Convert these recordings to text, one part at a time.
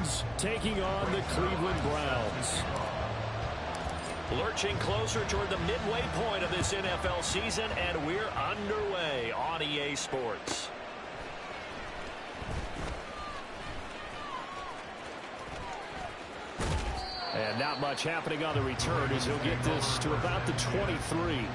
Ravens taking on the Cleveland Browns. Lurching closer toward the midway point of this NFL season, and we're underway on EA Sports. And not much happening on the return as he'll get this to about the 23.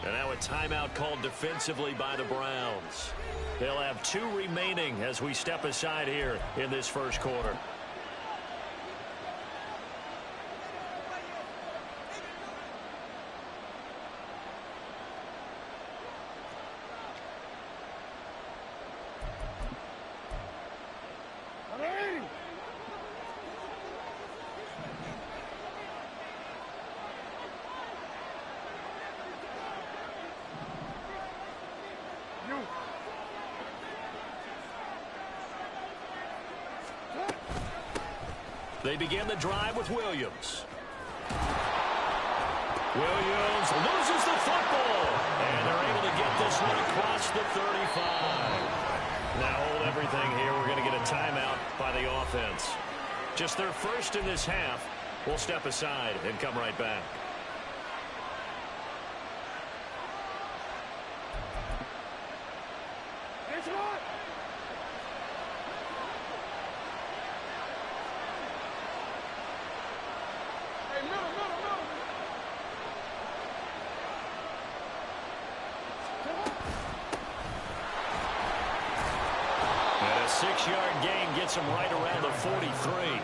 And now a timeout called defensively by the Browns. They'll have 2 remaining as we step aside here in this first quarter. They begin the drive with Williams. Williams loses the football. And they're able to get this one across the 35. Now hold everything here. We're going to get a timeout by the offense. Just their first in this half. We'll step aside and come right back. Him right around the 43.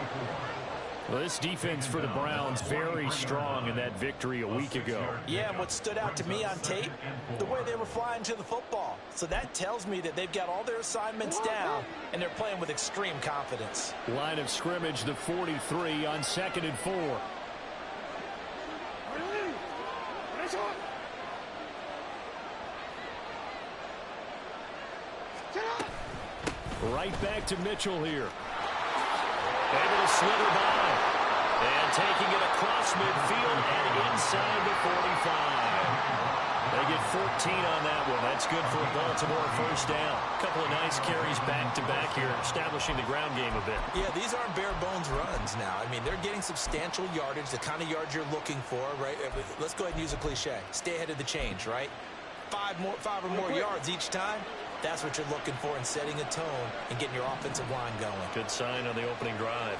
Well, this defense for the Browns very strong in that victory a week ago. Yeah, and what stood out to me on tape, the way they were flying to the football. So that tells me that they've got all their assignments down, and they're playing with extreme confidence. Line of scrimmage, the 43 on 2nd and 4. Right back to Mitchell here. Able to slither by. And taking it across midfield and inside the 45. They get 14 on that one. That's good for a Baltimore first down. A couple of nice carries back-to-back here, establishing the ground game a bit. Yeah, these aren't bare-bones runs now. I mean, they're getting substantial yardage, the kind of yards you're looking for, right? Let's go ahead and use a cliche. Stay ahead of the change, right? 5 or more yards each time. That's what you're looking for in setting a tone and getting your offensive line going. Good sign on the opening drive.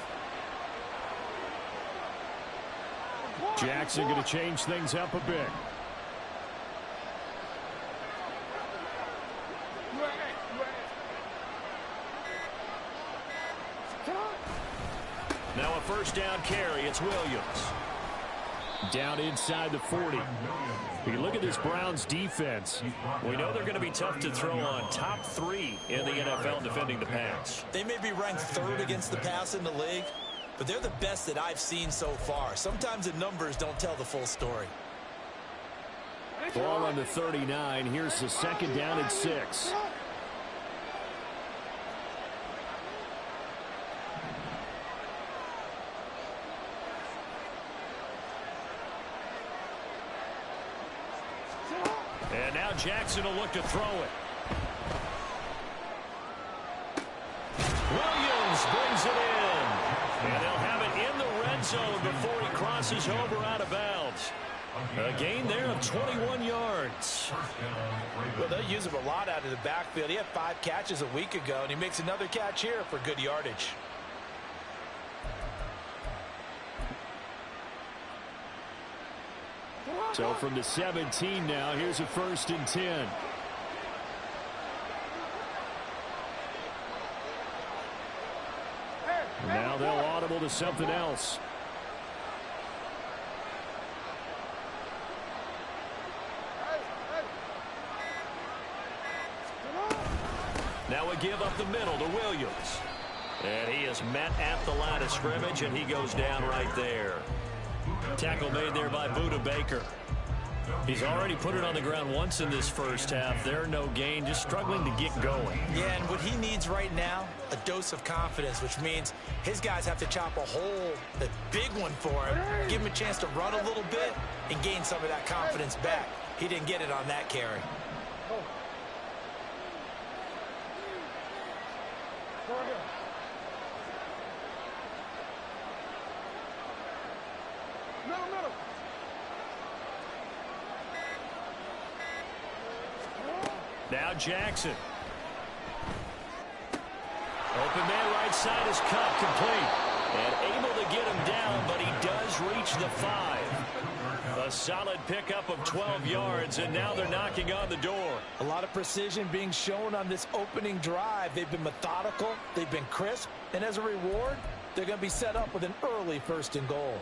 Jackson going to change things up a bit. Now a first down carry. It's Williams. Down inside the 40. You look at this Browns defense. We know they're going to be tough to throw on. Top 3 in the NFL defending the pass. They may be ranked 3rd against the pass in the league, but they're the best that I've seen so far. Sometimes the numbers don't tell the full story. Ball on the 39. Here's the 2nd down and 6. And now Jackson will look to throw it. Williams brings it in. And they'll have it in the red zone before he crosses over out of bounds. A gain there of 21 yards. Well, they'll use him a lot out of the backfield. He had 5 catches a week ago, and he makes another catch here for good yardage. So from the 17 now, here's a 1st and 10. Now they'll audible to something else. Now a give up the middle to Williams. And he is met at the line of scrimmage, and he goes down right there. Tackle made there by Buda Baker. He's already put it on the ground once in this first half. There, no gain, just struggling to get going. Yeah, and what he needs right now, a dose of confidence, which means his guys have to chop a hole, a big one for him, give him a chance to run a little bit and gain some of that confidence back. He didn't get it on that carry. Now Jackson. Open man, right side is cut, complete. And able to get him down, but he does reach the 5. A solid pickup of 12 yards, and now they're knocking on the door. A lot of precision being shown on this opening drive. They've been methodical, they've been crisp, and as a reward, they're going to be set up with an early 1st and goal.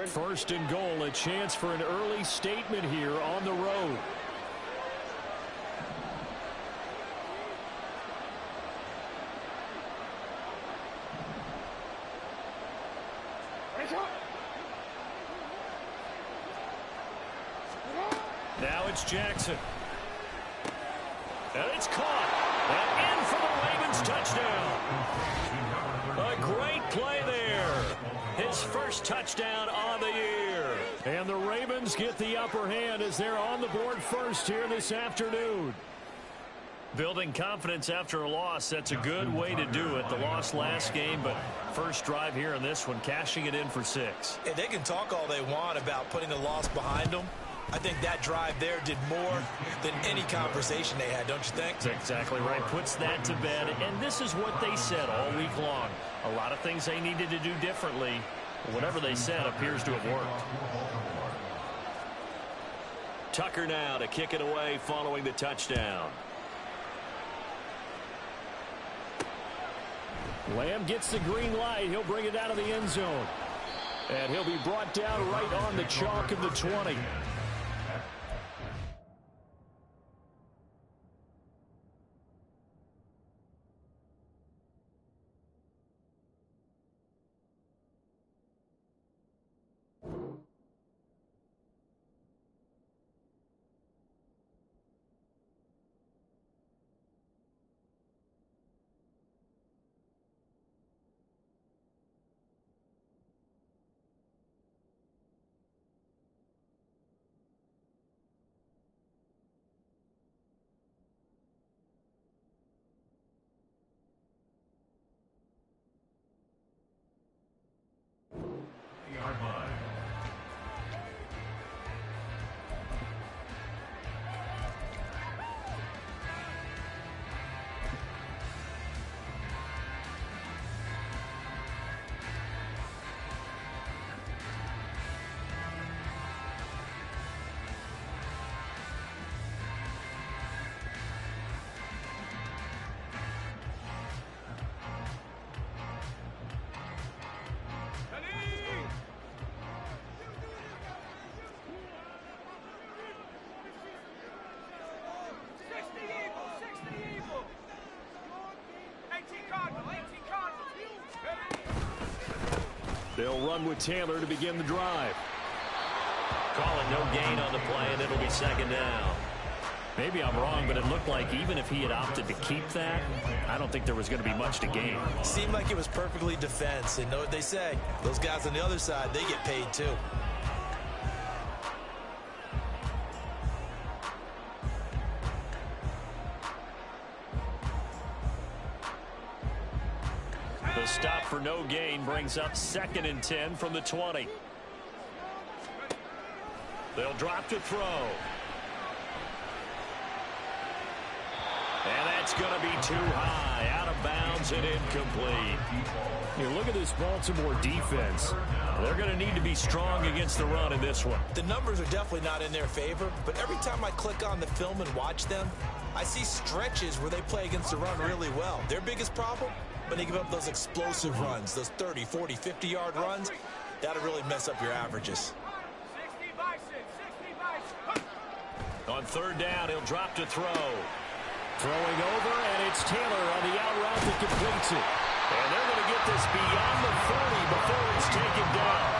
First and goal, a chance for an early statement here on the road. Now it's Jackson. And it's caught. And in for the Ravens touchdown. A great play there. His first touchdown on the year. And the Ravens get the upper hand as they're on the board first here this afternoon. Building confidence after a loss, that's a good way to do it. The loss last game, but first drive here in this one, cashing it in for 6. And they can talk all they want about putting a loss behind them. I think that drive there did more than any conversation they had, don't you think? That's exactly right. Puts that to bed. And this is what they said all week long. A lot of things they needed to do differently. Whatever they said appears to have worked. Tucker now to kick it away following the touchdown. Lamb gets the green light. He'll bring it out of the end zone. And he'll be brought down right on the chalk of the 20. They'll run with Taylor to begin the drive. Calling no gain on the play, and it'll be 2nd down. Maybe I'm wrong, but it looked like even if he had opted to keep that, I don't think there was going to be much to gain. Seemed like it was perfectly defense. And know what they say? Those guys on the other side, they get paid too. The stop for no gain brings up 2nd and 10 from the 20. They'll drop to throw. And that's going to be too high, out of bounds and incomplete. You look at this Baltimore defense. They're going to need to be strong against the run in this one. The numbers are definitely not in their favor, but every time I click on the film and watch them, I see stretches where they play against the run really well. Their biggest problem, when they give up those explosive runs, those 30, 40, 50-yard runs, that'll really mess up your averages. On third down, he'll drop to throw. Throwing over, and it's Taylor on the out route that completes it. And they're going to get this beyond the 40 before it's taken down.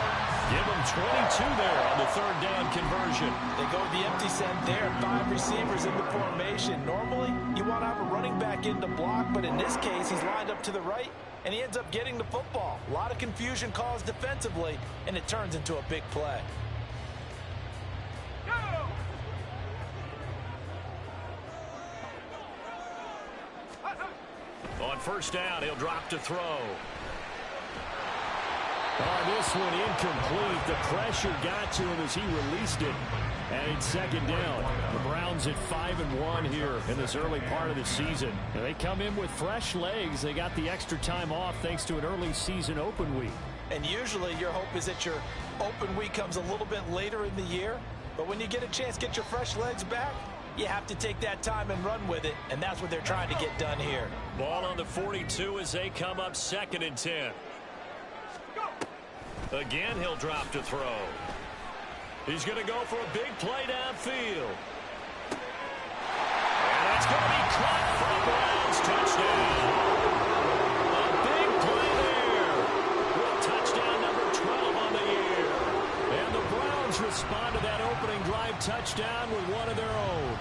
Give them 22 there on the third down conversion. They go with the empty set there. 5 receivers in the formation. Normally, you want to have a running back in to block, but in this case, he's lined up to the right, and he ends up getting the football. A lot of confusion caused defensively, and it turns into a big play. On first down, he'll drop to throw. This one incomplete. The pressure got to him as he released it. And it's second down. The Browns at 5-1 here in this early part of the season. And they come in with fresh legs. They got the extra time off thanks to an early season open week. And usually your hope is that your open week comes a little bit later in the year. But when you get a chance to get your fresh legs back, you have to take that time and run with it. And that's what they're trying to get done here. Ball on the 42 as they come up 2nd and 10. Again, he'll drop to throw. He's going to go for a big play downfield. And that's going to be caught for the Browns. Touchdown. A big play there. With touchdown number 12 on the year. And the Browns respond to that opening drive touchdown with one of their own.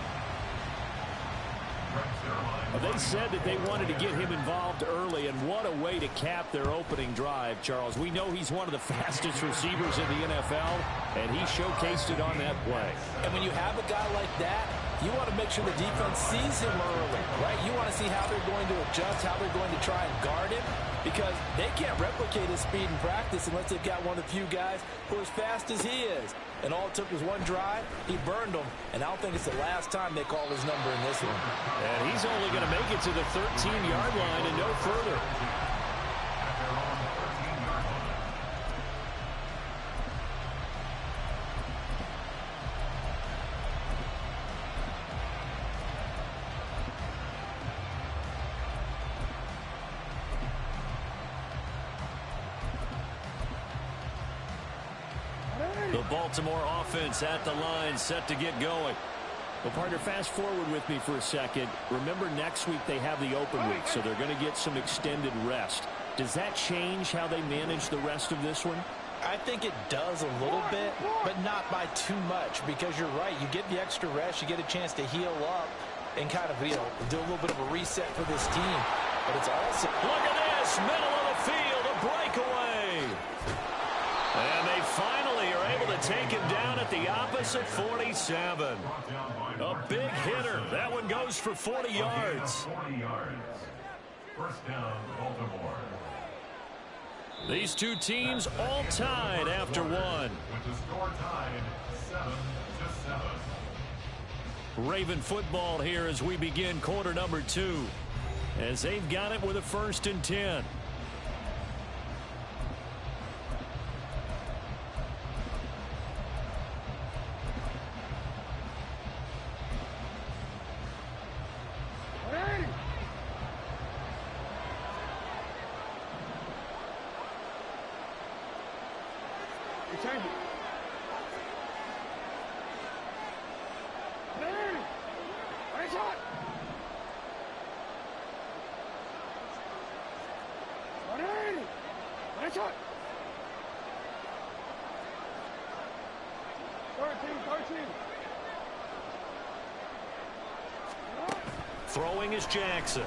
They said that they wanted to get him involved early, and what a way to cap their opening drive, Charles. We know he's one of the fastest receivers in the NFL, and he showcased it on that play. And when you have a guy like that, you want to make sure the defense sees him early, right? You want to see how they're going to adjust, how they're going to try and guard him, because they can't replicate his speed in practice unless they've got one of the few guys who are as fast as he is. And all it took was one drive. He burned them, and I don't think it's the last time they call his number in this one. And he's only going to make it to the 13-yard line and no further. The Baltimore offense at the line, set to get going. Well, partner, fast forward with me for a second. Remember, next week they have the open week, so they're going to get some extended rest. Does that change how they manage the rest of this one? I think it does a little bit, but not by too much, because you're right. You get the extra rest. You get a chance to heal up and kind of, do a little bit of a reset for this team. But it's also... Look at this, middle of the field, a breakaway. And they finally are able to take him down at the opposite 47. A big hitter. That one goes for 40 yards. First down, Baltimore. These two teams all tied after one. With the score tied 7-7. Raven football here as we begin quarter number 2. As they've got it with a 1st and 10. Throwing is Jackson.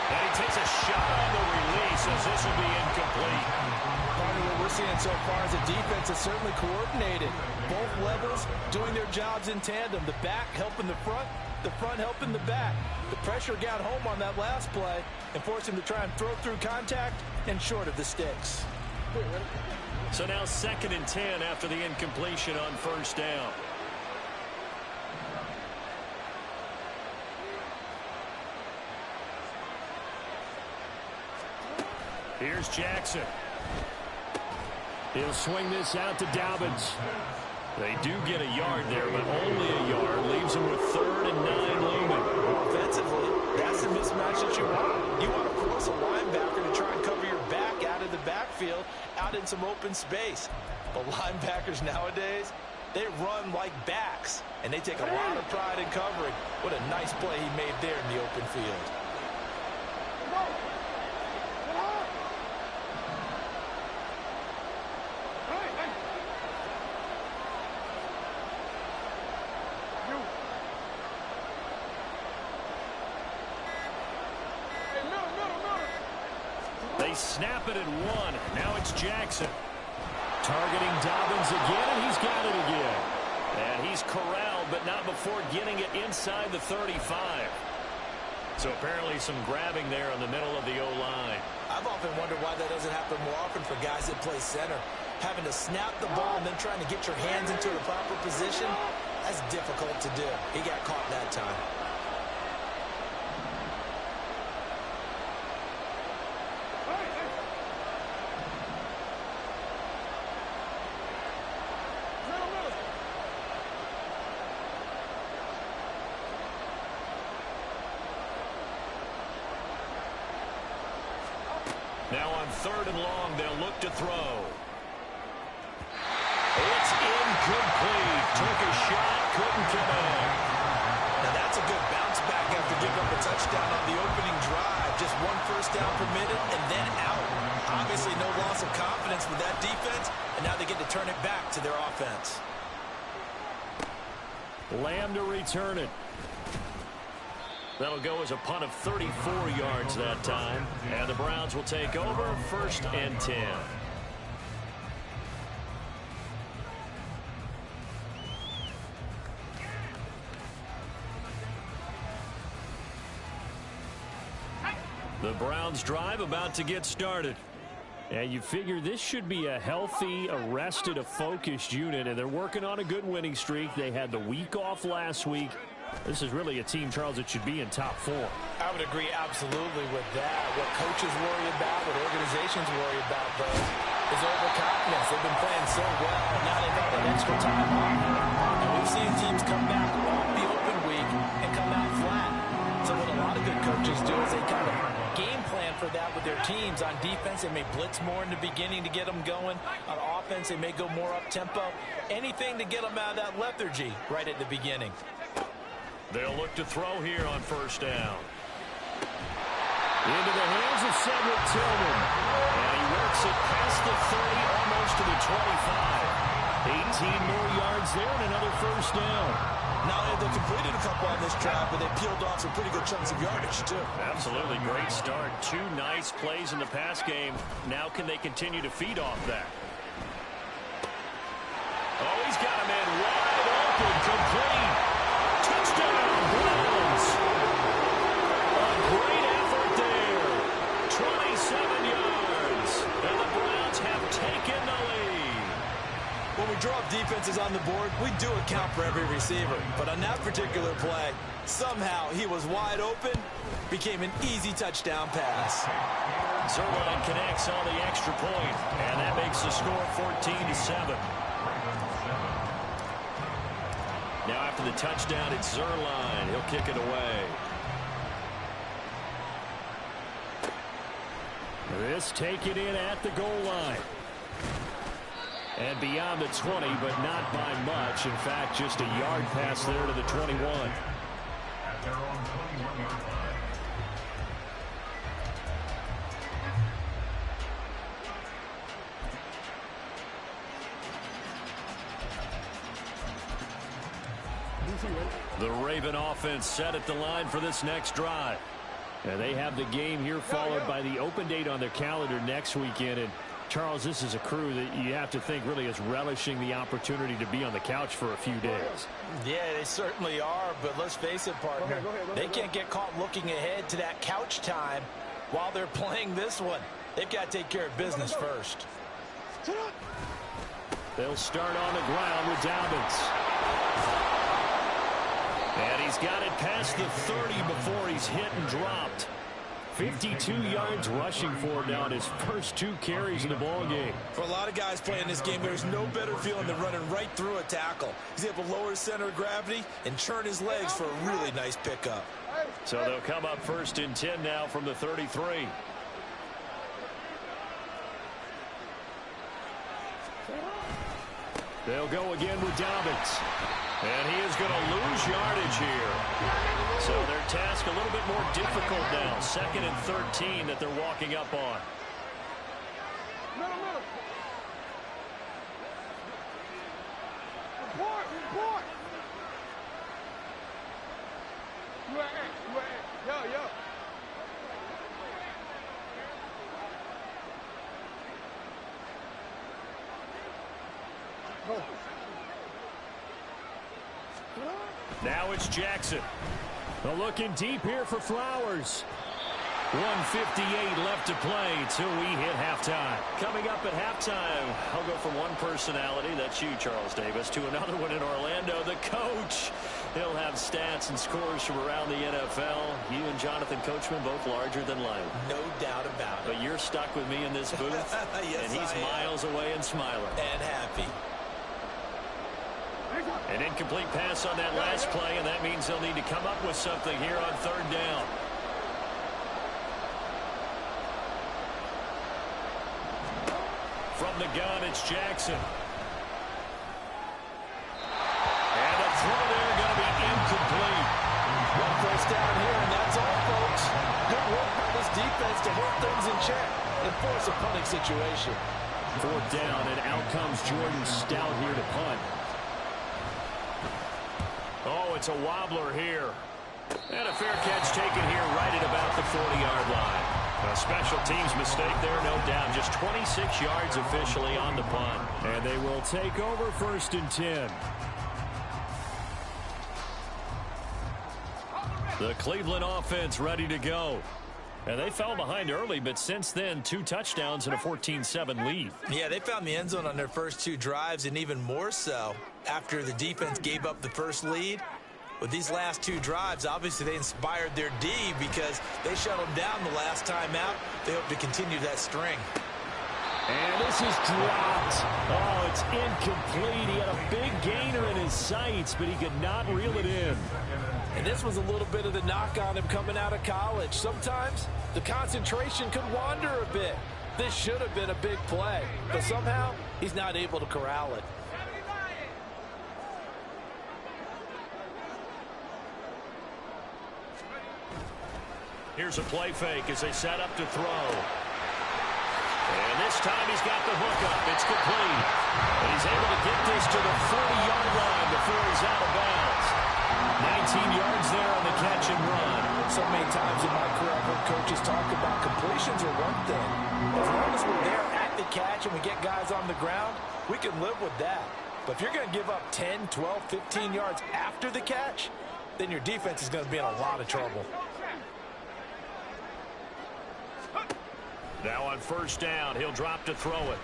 And he takes a shot on the release as this will be incomplete. Part of what we're seeing so far is the defense is certainly coordinated. Both levels doing their jobs in tandem. The back helping the front helping the back. The pressure got home on that last play and forced him to try and throw through contact and short of the sticks. So now 2nd and 10 after the incompletion on 1st down. Here's Jackson. He'll swing this out to Dobbins. They do get a yard there, but only a yard. Leaves them with 3rd and 9 looming. Offensively, that's the mismatch that you want. You want to force a linebacker to try and cover your back out of the backfield, out in some open space. But linebackers nowadays, They run like backs, and they take a lot of pride in covering. What a nice play he made there in the open field. They snap it at one. Now it's Jackson. Targeting Dobbins again, and he's got it again. And he's corralled, but not before getting it inside the 35. So apparently some grabbing there in the middle of the O-line. I've often wondered why that doesn't happen more often for guys that play center. Having to snap the ball and then trying to get your hands into the proper position, that's difficult to do. He got caught that time. Now on 3rd and long, they'll look to throw. It's incomplete. Took a shot, couldn't connect. Now that's a good bounce back after giving up a touchdown on the opening drive. Just 1 first down permitted and then out. Obviously no loss of confidence with that defense, and now they get to turn it back to their offense. Lamb to return it. That'll go as a punt of 34 yards that time. And the Browns will take over 1st and 10. The Browns drive about to get started. And you figure this should be a healthy, arrested, a focused unit. And they're working on a good winning streak. They had the week off last week. This is really a team, Charles, that should be in top 4. I would agree absolutely with that. What coaches worry about, what organizations worry about, though, is overconfidence. They've been playing so well, and now they've got that extra time off. And we've seen teams come back off the open week and come out flat. So what a lot of good coaches do is they kind of game plan for that with their teams. On defense, they may blitz more in the beginning to get them going. On offense, they may go more up-tempo. Anything to get them out of that lethargy right at the beginning. They'll look to throw here on 1st down. Into the hands of Cedric Tillman. And he works it past the 30, almost to the 25. 18 more yards there and another 1st down. Not only have they completed a couple on this drive, but they peeled off some pretty good chunks of yardage, too. Absolutely great start. 2 nice plays in the pass game. Now can they continue to feed off that? Oh, he's got him in wide open, complete. Touchdown, Browns. A great effort there. 27 yards. And the Browns have taken the lead. When we draw up defenses on the board, we do account for every receiver. But on that particular play, somehow he was wide open, became an easy touchdown pass. Zerline connects on the extra point, and that makes the score 14-7. Now after the touchdown, it's Zerline. He'll kick it away. This taken in at the goal line. And beyond the 20, but not by much. In fact, just a yard pass there to the 21. At their own 21-yard line. The Raven offense set at the line for this next drive. And they have the game here followed by the open date on their calendar next weekend. And Charles, this is a crew that you have to think really is relishing the opportunity to be on the couch for a few days. Yeah, they certainly are, but let's face it, partner. They can't get caught looking ahead to that couch time while they're playing this one. They've got to take care of business first. They'll start on the ground with Dobbins. And he's got it past the 30 before he's hit and dropped. 52 yards rushing for him now in his first 2 carries in the ballgame. For a lot of guys playing this game, there's no better feeling than running right through a tackle. He's able to lower his center of gravity and churn his legs for a really nice pickup. So they'll come up 1st and 10 now from the 33. They'll go again with Dobbins. And he is going to lose yardage here. So their task a little bit more difficult now. 2nd and 13 that they're walking up on. Report. Yo. Now it's Jackson. They're looking deep here for Flowers. 1:58 left to play till we hit halftime. Coming up at halftime, I'll go from one personality, that's you, Charles Davis, to another one in Orlando, the coach. He'll have stats and scores from around the NFL. You and Jonathan Coachman both larger than life. No doubt about it. But you're stuck with me in this booth, Yes, and he's miles away and smiling. And happy. An incomplete pass on that last play, and that means they'll need to come up with something here on 3rd down. From the gun, it's Jackson. And a throw there going to be incomplete. One first down here, and that's all, folks. Good work by this defense to hold things in check and force a punting situation. 4th down, and out comes Jordan Stout here to punt. Oh, it's a wobbler here. And a fair catch taken here right at about the 40-yard line. A special teams mistake there, no doubt. Just 26 yards officially on the punt. And they will take over 1st and 10. The Cleveland offense ready to go. And they fell behind early, but since then, 2 touchdowns and a 14-7 lead. Yeah, they found the end zone on their first 2 drives, and even more so after the defense gave up the first lead. With these last 2 drives, obviously they inspired their D because they shut them down the last time out. They hope to continue that string. And this is dropped. Oh, it's incomplete. He had a big gainer in his sights, but he could not reel it in. And this was a little bit of the knock on him coming out of college. Sometimes the concentration could wander a bit. This should have been a big play, but somehow he's not able to corral it. Here's a play fake as they set up to throw. And this time he's got the hook up. It's complete. And he's able to get this to the 40-yard line before he's out of bounds. 19 yards there on the catch and run. So many times in my career, I've heard coaches talk about completions are one thing. As long as we're there at the catch and we get guys on the ground, we can live with that. But if you're going to give up 10, 12, 15 yards after the catch, then your defense is going to be in a lot of trouble. Now on 1st down, he'll drop to throw it.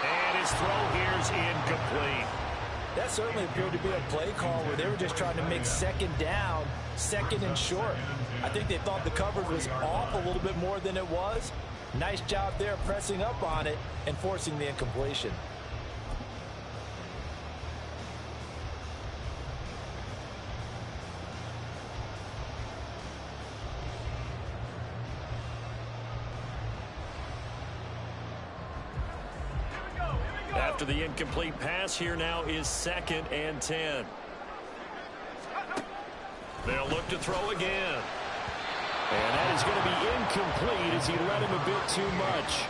And his throw here's incomplete. That certainly appeared to be a play call where they were just trying to make 2nd down, 2nd and short. I think they thought the coverage was off a little bit more than it was. Nice job there pressing up on it and forcing the incompletion. After the incomplete pass, here now is 2nd and 10. They'll look to throw again. And that is going to be incomplete as he let him a bit too much.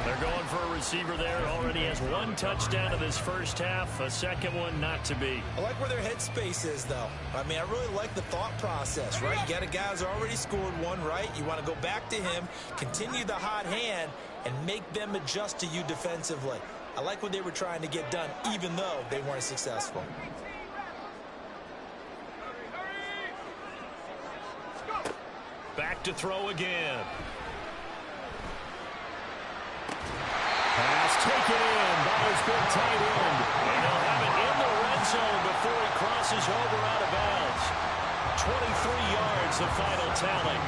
They're going for a receiver there. Already has 1 touchdown in this first half. A 2nd one not to be. I like where their headspace is, though. I mean, I really like the thought process, right? You got a guy who's already scored 1, right? You want to go back to him, continue the hot hand, and make them adjust to you defensively. I like what they were trying to get done, even though they weren't successful. Back to throw again. Pass taken in by his big tight end. And they'll have it in the red zone before he crosses over out of bounds. 23 yards, the final tally.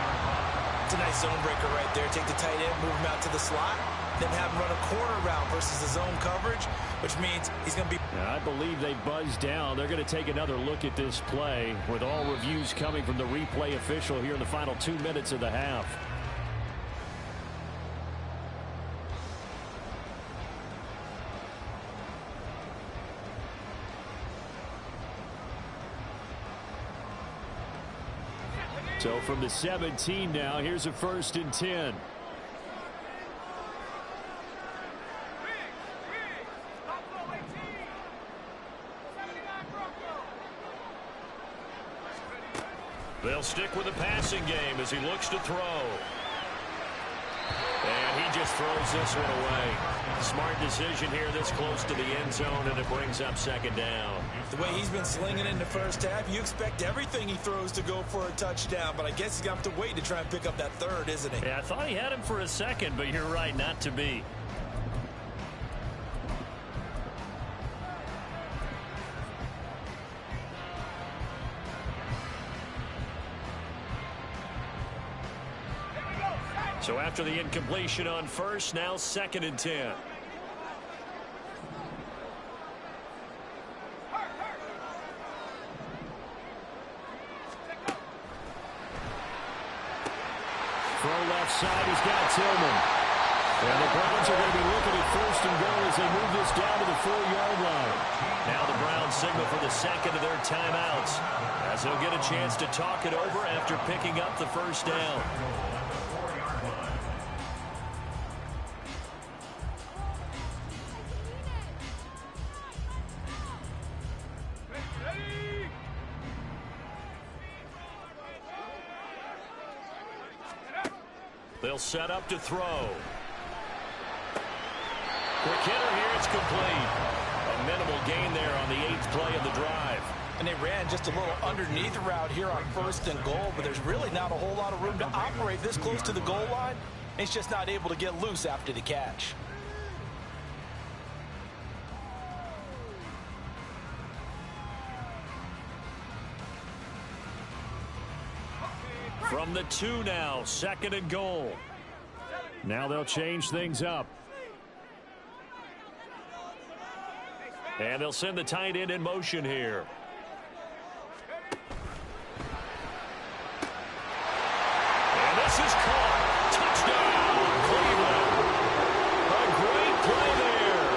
It's a nice zone breaker right there. Take the tight end, move him out to the slot, then have him run a corner route versus the zone coverage, which means he's going to be... I believe they buzzed down. They're going to take another look at this play with all reviews coming from the replay official here in the final 2 minutes of the half. So from the 17 now, here's a 1st and 10. They'll stick with the passing game as he looks to throw. And he just throws this one away. Smart decision here this close to the end zone, and it brings up 2nd down. The way he's been slinging in the first half, you expect everything he throws to go for a touchdown, but I guess he's going to have to wait to try and pick up that 3rd, isn't he? Yeah, I thought he had him for a second, but you're right, not to be. So after the incompletion on 1st, now 2nd and 10. Throw left side, he's got Tillman. And the Browns are going to be looking at 1st and goal as they move this down to the 4-yard line. Now the Browns signal for the 2nd of their timeouts, as they'll get a chance to talk it over after picking up the 1st down. They'll set up to throw. Quick hitter here, it's complete. A minimal gain there on the 8th play of the drive. And they ran just a little underneath route here on 1st and goal, but there's really not a whole lot of room to operate this close to the goal line. He's just not able to get loose after the catch. From the 2 now, 2nd and goal. Now they'll change things up. And they'll send the tight end in motion here. And this is caught. Touchdown, Cleveland. A great play there.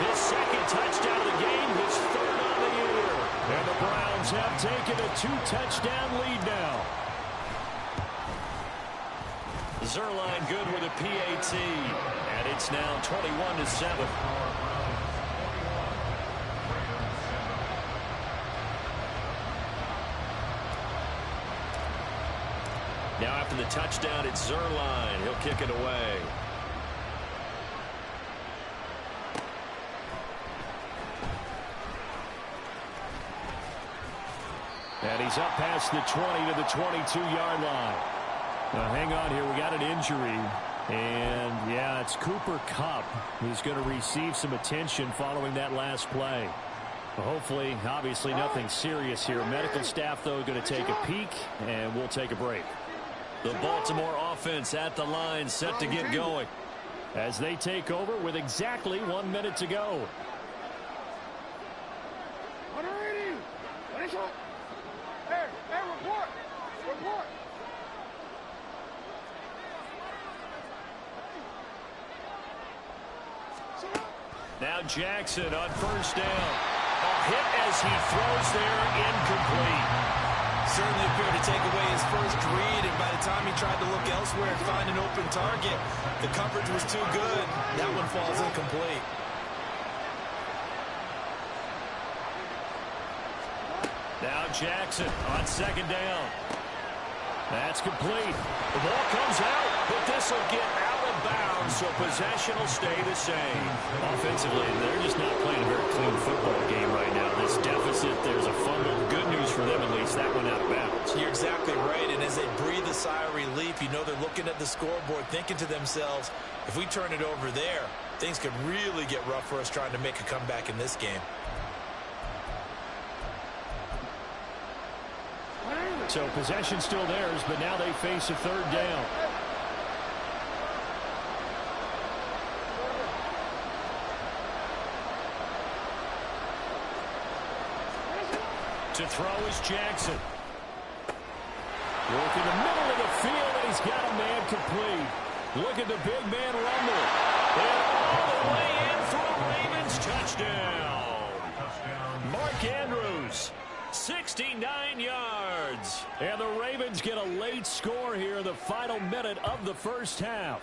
His 2nd touchdown of the game, his 3rd on the year. And the Browns have taken a 2-touchdown lead now. Zerline good with a PAT, and it's now 21-7. Now after the touchdown, it's Zerline. He'll kick it away. And he's up past the 20 to the 22-yard line. Now, hang on here. We got an injury. And, yeah, it's Cooper Kupp who's going to receive some attention following that last play. Well, hopefully, obviously, nothing serious here. Medical staff, though, going to take a peek, and we'll take a break. The Baltimore offense at the line, set to get going. As they take over with exactly 1 minute to go. Report. Now Jackson on 1st down. A hit as he throws there, incomplete. Certainly appeared to take away his first read, and by the time he tried to look elsewhere and find an open target, the coverage was too good. That one falls incomplete. Now Jackson on 2nd down. That's complete. The ball comes out, but this will get out of bounds, so possession will stay the same. Offensively, they're just not playing a very clean football game right now. This deficit, there's a fumble. Good news for them, at least. That went out of bounds. You're exactly right, and as they breathe a sigh of relief, you know they're looking at the scoreboard, thinking to themselves, if we turn it over there, things could really get rough for us trying to make a comeback in this game. So possession's still theirs, but now they face a 3rd down. To throw is Jackson. Work in the middle of the field, and he's got a man complete. Look at the big man rumble. And all the way in for a Ravens touchdown. Mark Andrews. 69 yards. And the Ravens get a late score here in the final minute of the first half.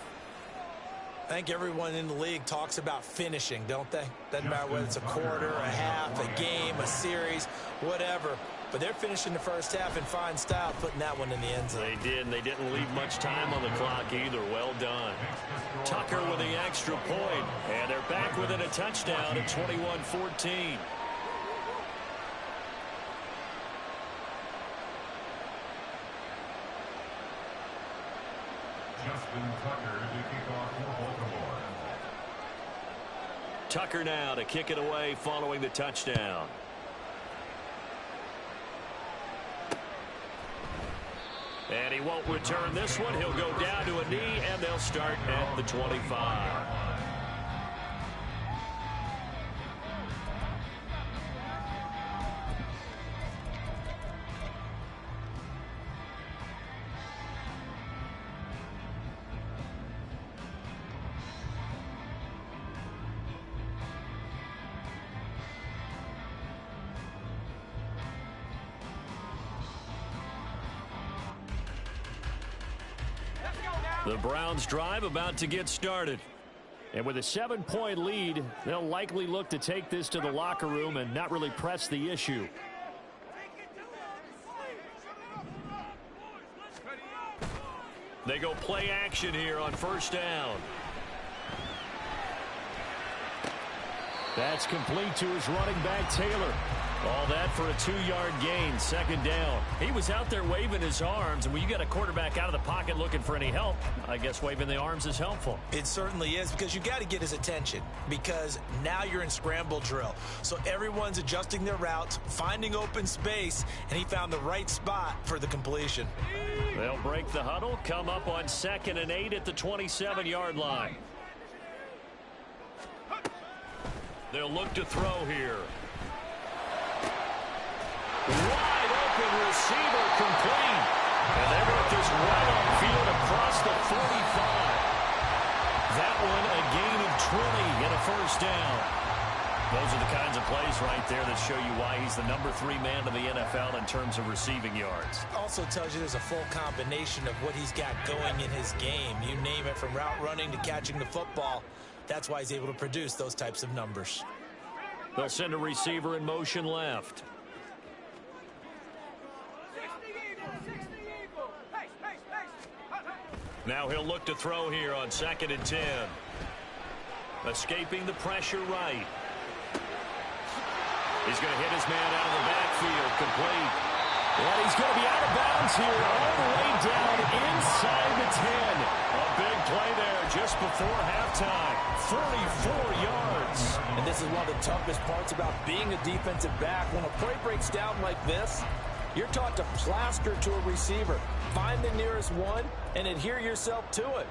I think everyone in the league talks about finishing, don't they? Doesn't matter whether it's a quarter, a half, a game, a series, whatever. But they're finishing the first half in fine style, putting that one in the end zone. They did, and they didn't leave much time on the clock either. Well done. Tucker with the extra point, and they're back within a touchdown at 21-14. Justin Tucker to kick off for Baltimore. Tucker now to kick it away following the touchdown. And he won't return this one. He'll go down to a knee, and they'll start at the 25. The Browns drive about to get started. And with a 7-point lead, they'll likely look to take this to the locker room and not really press the issue. They go play action here on first down. That's complete to his running back, Taylor. All that for a 2-yard gain, second down. He was out there waving his arms, and when you got a quarterback out of the pocket looking for any help, I guess waving the arms is helpful. It certainly is, because you got to get his attention, because now you're in scramble drill. So everyone's adjusting their routes, finding open space, and he found the right spot for the completion. They'll break the huddle, come up on 2nd and 8 at the 27-yard line. They'll look to throw here. Wide open receiver, complete. And they work this right on field across the 45. That one a gain of 20 and a first down. Those are the kinds of plays right there that show you why he's the number 3 man in the NFL in terms of receiving yards. Also tells you there's a full combination of what he's got going in his game. You name it, from route running to catching the football. That's why he's able to produce those types of numbers. They'll send a receiver in motion left. Now he'll look to throw here on 2nd and 10. Escaping the pressure right. He's going to hit his man out of the backfield, complete. And he's going to be out of bounds here all the way down inside the 10. A big play there just before halftime. 44 yards. And this is one of the toughest parts about being a defensive back. When a play breaks down like this, you're taught to plaster to a receiver. Find the nearest one and adhere yourself to it.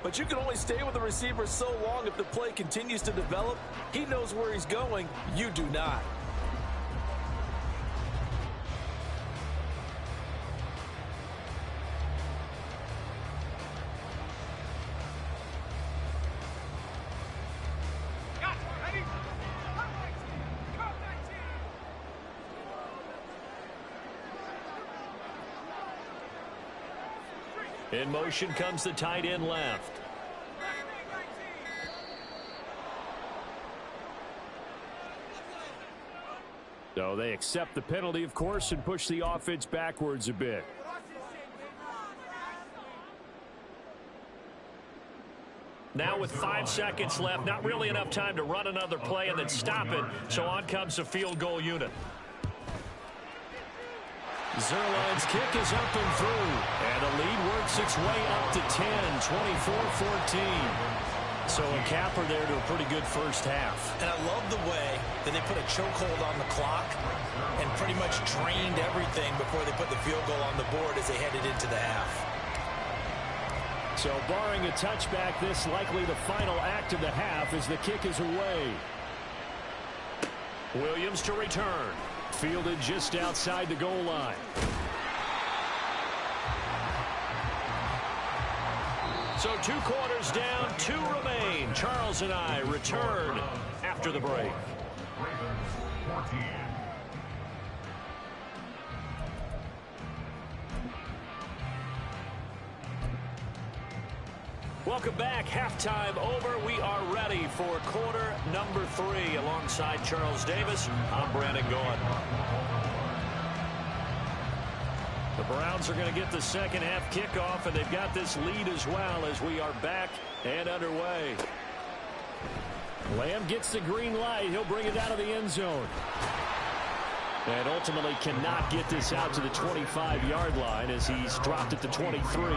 But you can only stay with the receiver so long if the play continues to develop. He knows where he's going. You do not. In motion comes the tight end left. So they accept the penalty, of course, and push the offense backwards a bit. Now with 5 seconds left, not really enough time to run another play and then stop it. So on comes the field goal unit. Zerline's kick is up and through. And the lead works its way up to 10, 24-14. So a capper there to a pretty good first half. And I love the way that they put a chokehold on the clock and pretty much drained everything before they put the field goal on the board as they headed into the half. So barring a touchback, this likely the final act of the half as the kick is away. Williams to return. Fielded just outside the goal line. So 2 quarters down, 2 remain. Charles and I return after the break. Welcome back. Halftime over. We are ready for quarter number 3. Alongside Charles Davis, I'm Brandon Gaudin. The Browns are going to get the second half kickoff, and they've got this lead as well as we are back and underway. Lamb gets the green light. He'll bring it out of the end zone. And ultimately cannot get this out to the 25-yard line as he's dropped at the 23.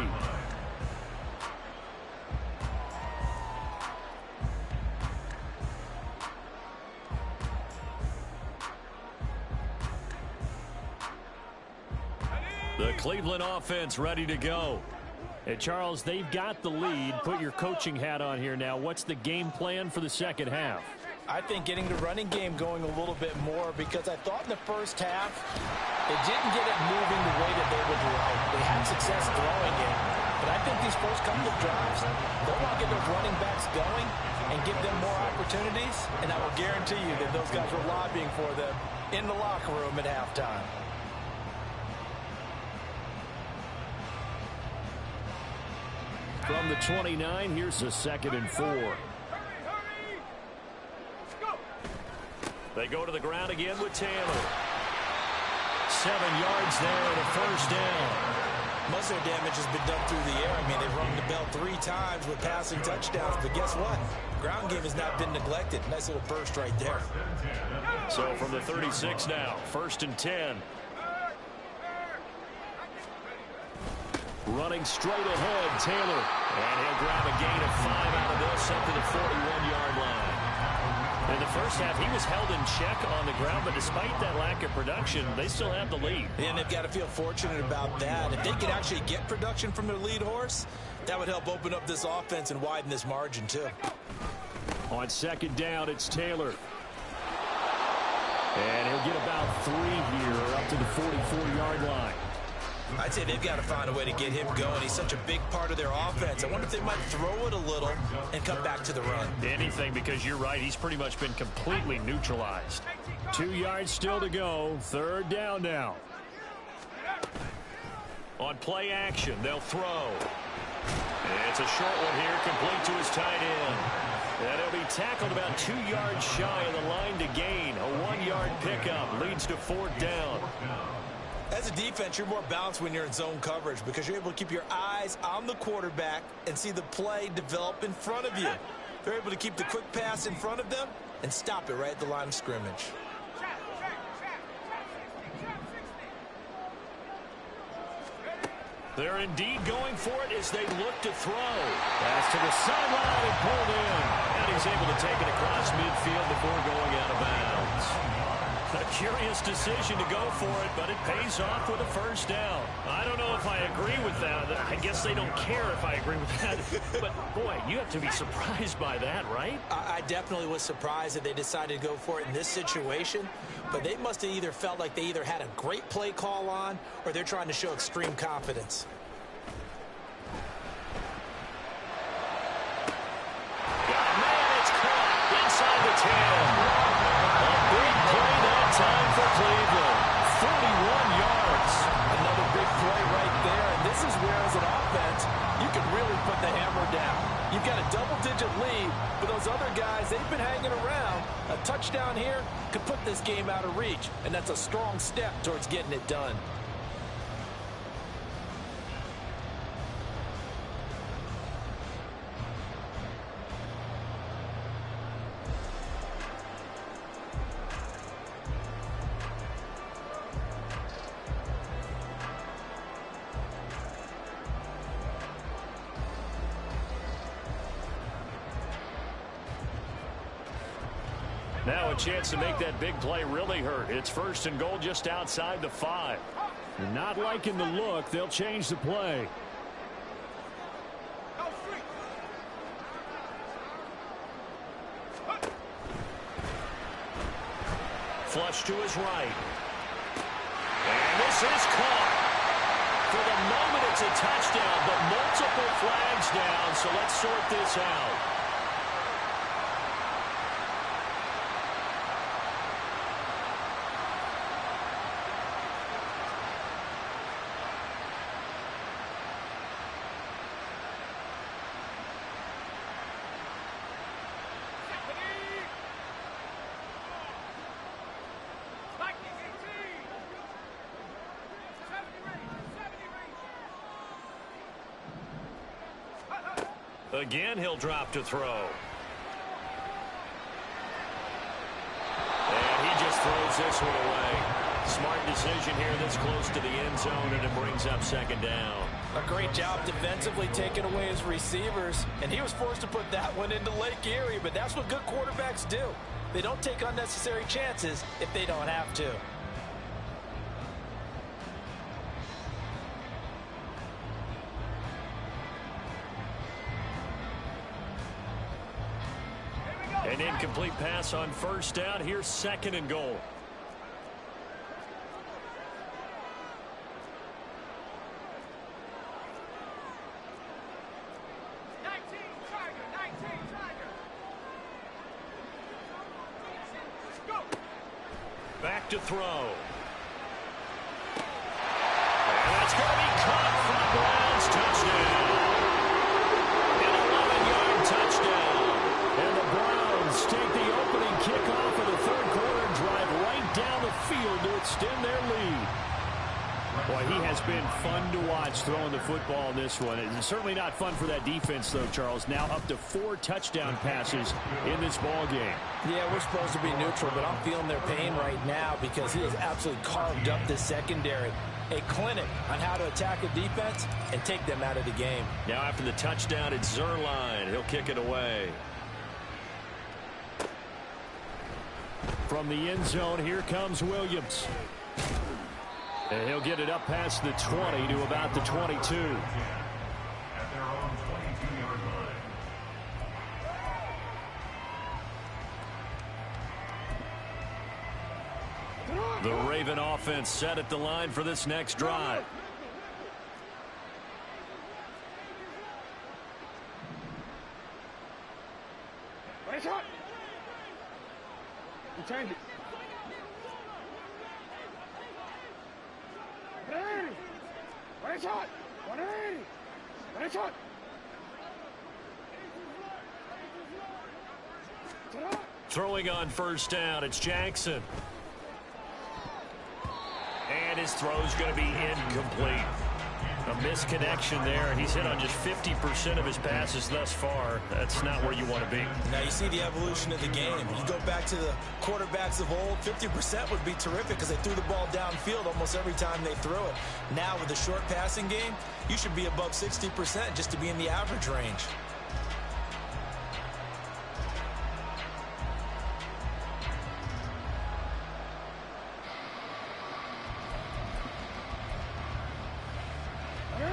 The Cleveland offense ready to go. Hey, Charles, they've got the lead. Put your coaching hat on here now. What's the game plan for the second half? I think getting the running game going a little bit more, because I thought in the first half they didn't get it moving the way that they would like. They had success throwing it, but I think these first couple of drives, they'll want to get those running backs going and give them more opportunities, and I will guarantee you that those guys were lobbying for them in the locker room at halftime. From the 29, here's a 2nd and 4. They go to the ground again with Taylor. 7 yards there and a first down. Most of their damage has been done through the air. I mean, they've rung the bell 3 times with passing touchdowns, but guess what? Ground game has not been neglected. Nice little burst right there. So from the 36 now, 1st and 10. Running straight ahead, Taylor. And he'll grab a gain of 5 out of this up to the 41-yard line. In the first half, he was held in check on the ground, but despite that lack of production, they still have the lead. And they've got to feel fortunate about that. If they could actually get production from their lead horse, that would help open up this offense and widen this margin, too. On 2nd down, it's Taylor. And he'll get about 3 here up to the 44-yard line. I'd say they've got to find a way to get him going. He's such a big part of their offense. I wonder if they might throw it a little and come back to the run. Anything, because you're right. He's pretty much been completely neutralized. 2 yards still to go. 3rd down now. On play action, they'll throw. It's a short one here, complete to his tight end. And he'll be tackled about 2 yards shy of the line to gain. A 1-yard pickup leads to 4th down. As a defense, you're more balanced when you're in zone coverage because you're able to keep your eyes on the quarterback and see the play develop in front of you. They're able to keep the quick pass in front of them and stop it right at the line of scrimmage. They're indeed going for it as they look to throw. Pass to the sideline and pulled in. And he's able to take it across midfield before going out of bounds. A curious decision to go for it, but it pays off with a first down. I don't know if I agree with that. I guess they don't care if I agree with that. But, boy, you have to be surprised by that, right? I definitely was surprised that they decided to go for it in this situation. But they must have either felt like they either had a great play call on or they're trying to show extreme confidence. Man, it's caught inside the 10. Big play that time for Cleveland. 41 yards. Another big play right there, and this is where, as an offense, you can really put the hammer down. You've got a double-digit lead, but those other guys, they've been hanging around. A touchdown here could put this game out of reach, and that's a strong step towards getting it done. Now a chance to make that big play really hurt. It's 1st and goal just outside the 5. Not liking the look. They'll change the play. Flush to his right. And this is caught. For the moment, it's a touchdown, but multiple flags down, so let's sort this out. Again, he'll drop to throw. And he just throws this one away. Smart decision here this close to the end zone, and it brings up second down. A great job defensively taking away his receivers, and he was forced to put that one into Lake Erie, but that's what good quarterbacks do. They don't take unnecessary chances if they don't have to. An incomplete pass on first down. Here's second and goal. Back to throw. And that's going to be caught from Browns. Touchdown. An 11-yard touchdown. And the Browns take the opening kickoff of the third quarter and drive right down the field to extend their lead. Boy, he has been fun to watch throwing the football in this one. It's certainly not fun for that defense, though, Charles. Now up to 4 touchdown passes in this ball game. Yeah, we're supposed to be neutral, but I'm feeling their pain right now because he has absolutely carved up the secondary. A clinic on how to attack a defense and take them out of the game. Now after the touchdown, it's Zerline. He'll kick it away. From the end zone, here comes Williams. And he'll get it up past the 20 to about the 22. At their own 22-yard line. The Raven offense set at the line for this next drive. Change it. 180. One shot. 180. One shot. Throwing on first down, it's Jackson. And his throw's going to be incomplete. A misconnection there. He's hit on just 50% of his passes thus far. That's not where you want to be. Now you see the evolution of the game. You go back to the quarterbacks of old, 50% would be terrific because they threw the ball downfield almost every time they threw it. Now with the short passing game, you should be above 60% just to be in the average range.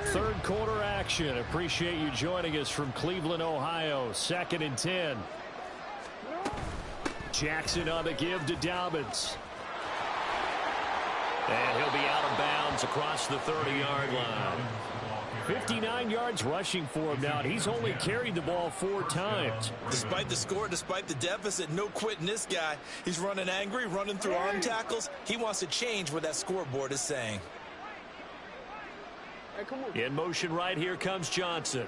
Third quarter action. Appreciate you joining us from Cleveland, Ohio. 2nd and 10. Jackson on the give to Dobbins. And he'll be out of bounds across the 30-yard line. 59 yards rushing for him now. He's only carried the ball 4 times. Despite the score, despite the deficit, no quitting this guy. He's running angry, running through arm tackles. He wants to change what that scoreboard is saying. In motion right here comes Johnson.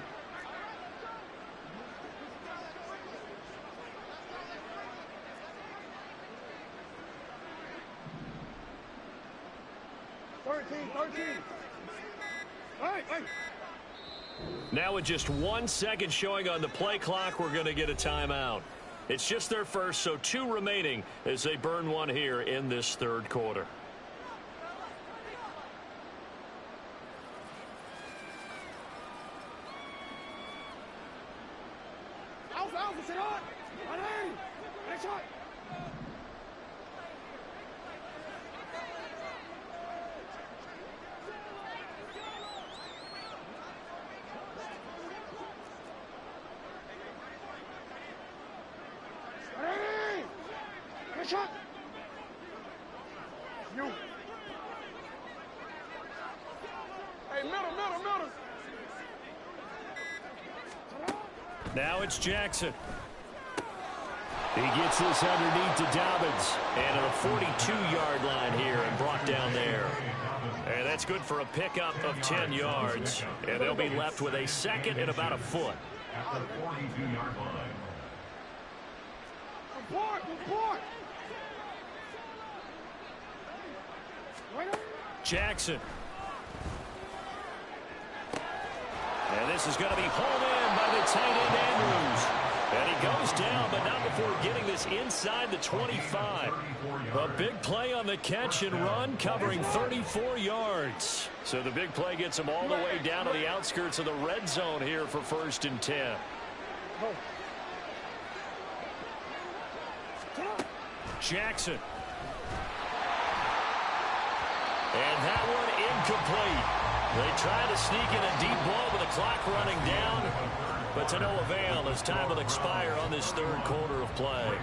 Now with just 1 second showing on the play clock, we're going to get a timeout. It's just their first, so 2 remaining as they burn one here in this third quarter. Now it's Jackson. He gets this underneath to Dobbins. And at a 42-yard line here and brought down there. And that's good for a pickup of 10 yards. And they'll be left with a second and about a foot. At the 42-yard line. Jackson. And this is going to be hauled in by the the tight end, Andrews. And he goes down, but not before getting this inside the 25. A big play on the catch and run, covering 34 yards. So the big play gets him all the way down to the outskirts of the red zone here for 1st and 10. Jackson. And that one incomplete. They try to sneak in a deep ball with the clock running down, but to no avail as time will expire on this 3rd quarter of play.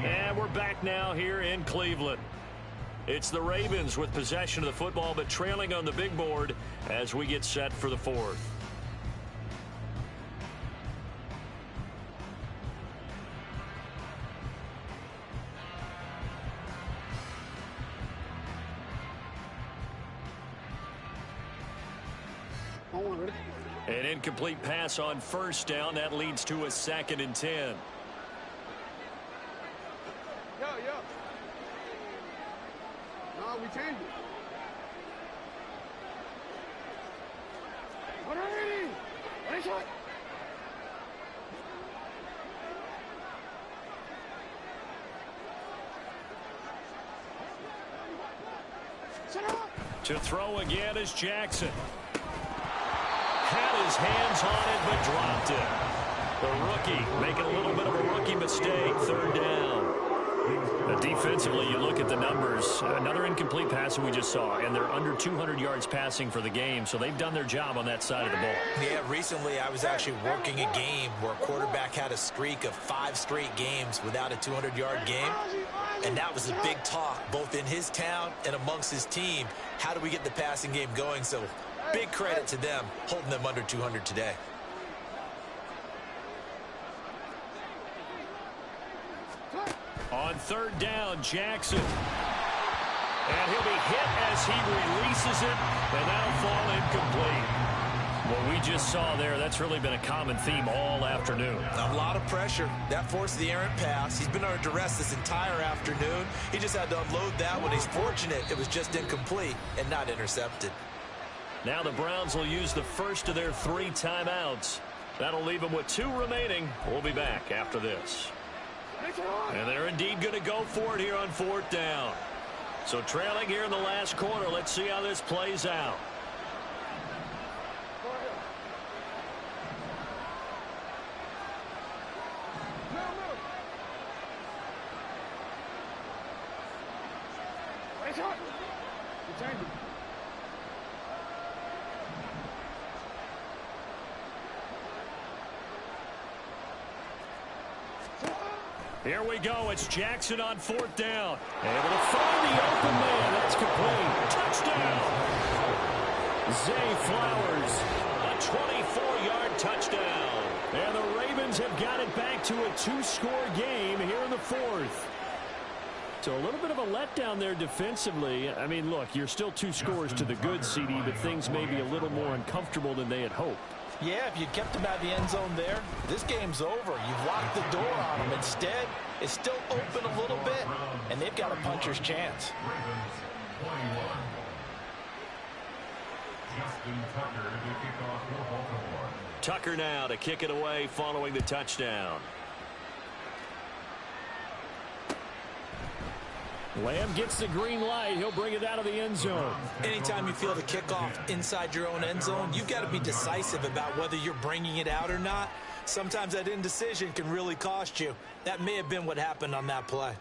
And we're back now here in Cleveland. It's the Ravens with possession of the football, but trailing on the big board as we get set for the 4th. An incomplete pass on 1st down. That leads to a 2nd and 10. No, we changed it. 180. One shot. To throw again is Jackson. Had his hands on it, but dropped it. The rookie making a little bit of a rookie mistake. 3rd down. Defensively, you look at the numbers. Another incomplete pass that we just saw, and they're under 200 yards passing for the game, so they've done their job on that side of the ball. Yeah, recently I was actually working a game where a quarterback had a streak of 5 straight games without a 200-yard game, and that was a big talk both in his town and amongst his team. How do we get the passing game going? So big credit to them holding them under 200 today. On 3rd down, Jackson. And he'll be hit as he releases it, and that'll fall incomplete. What we just saw there, that's really been a common theme all afternoon. A lot of pressure. That forced the errant pass. He's been under duress this entire afternoon. He just had to unload that one. He's fortunate it was just incomplete and not intercepted. Now the Browns will use the first of their 3 timeouts. That'll leave them with 2 remaining. We'll be back after this. And they're indeed going to go for it here on 4th down. So trailing here in the last quarter. Let's see how this plays out. Here we go. It's Jackson on 4th down. Able to find the open man. That's complete. Touchdown. Zay Flowers. A 24-yard touchdown. And the Ravens have got it back to a 2-score game here in the 4th. So a little bit of a letdown there defensively. I mean, look, you're still 2 scores to the good, CD, but things may be a little more uncomfortable than they had hoped. Yeah, if you kept them out of the end zone there, this game's over. You've locked the door on them. Instead, it's still open a little bit, and they've got a puncher's chance. Tucker now to kick it away following the touchdown. Lamb gets the green light. He'll bring it out of the end zone. Anytime you feel the kickoff inside your own end zone, you've got to be decisive about whether you're bringing it out or not. Sometimes that indecision can really cost you. That may have been what happened on that play.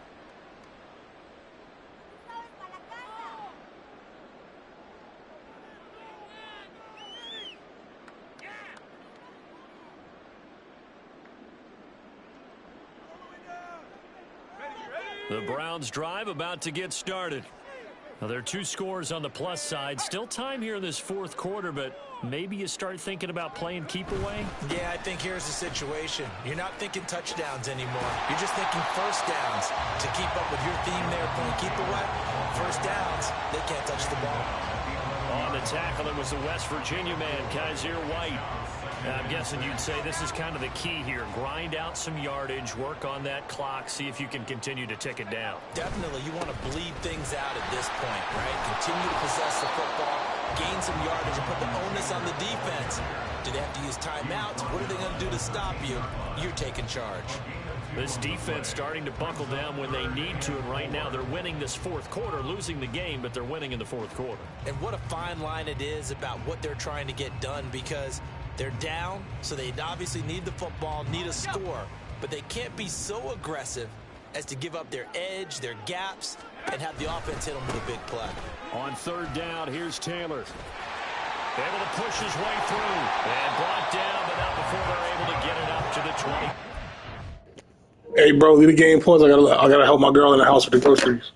The Browns drive about to get started. Now, there are 2 scores on the plus side. Still time here in this 4th quarter, but maybe you start thinking about playing keep away? Yeah, I think here's the situation. You're not thinking touchdowns anymore. You're just thinking first downs. To keep up with your theme there, playing keep away, first downs, they can't touch the ball. On the tackle, it was the West Virginia man, Kaiser White. I'm guessing you'd say this is kind of the key here. Grind out some yardage, work on that clock, see if you can continue to tick it down. Definitely, you want to bleed things out at this point, right? Continue to possess the football, gain some yardage and put the onus on the defense. Do they have to use timeouts? What are they going to do to stop you? You're taking charge. This defense starting to buckle down when they need to, and right now they're winning this fourth quarter, losing the game, but they're winning in the fourth quarter. And what a fine line it is about what they're trying to get done, because they're down, so they obviously need the football, need a score, but they can't be so aggressive as to give up their edge, their gaps, and have the offense hit them with a big play. On third down, here's Taylor. Able to push his way through and brought down, but not before they're able to get it up to the 20. Hey, bro, leave the game points. I gotta help my girl in the house with the groceries.